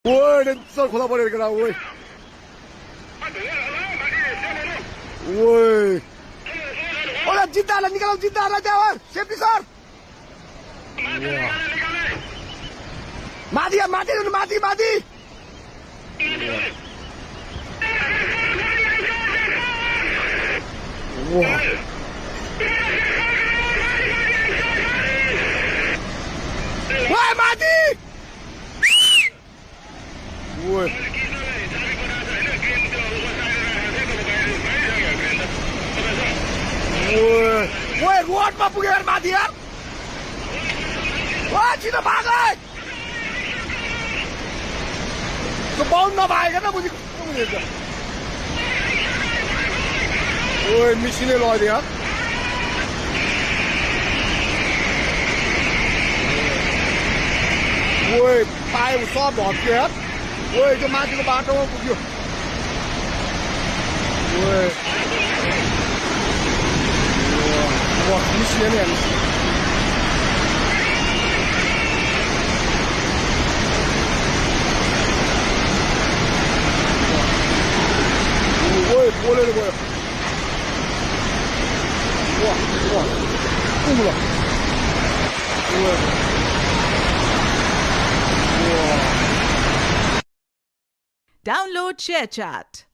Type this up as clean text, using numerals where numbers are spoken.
喂，这这खोला पऱ्यो केटा ओइ ओइ ओला जित्दालाई निकालौ जित्दालाई त्यहाँ सेफ्टी सर माथि माथि माथि माथि ओइ माथि ओइ ओइ रोडमा पुग्यो यार माथि यार ओइ छिटो भाग है त्यो बाउन्ड नभएको न बुझी कस्तो बुझेछ ओइ मिसिने लग्यो यार ओइ पाए सब भत्क्यो यार ओइ त्यो माथिको बाटोमा पुग्यो ओइ मिसिने नि हामी ओइ बोलेर गयो वा कुमुला Download ShareChat.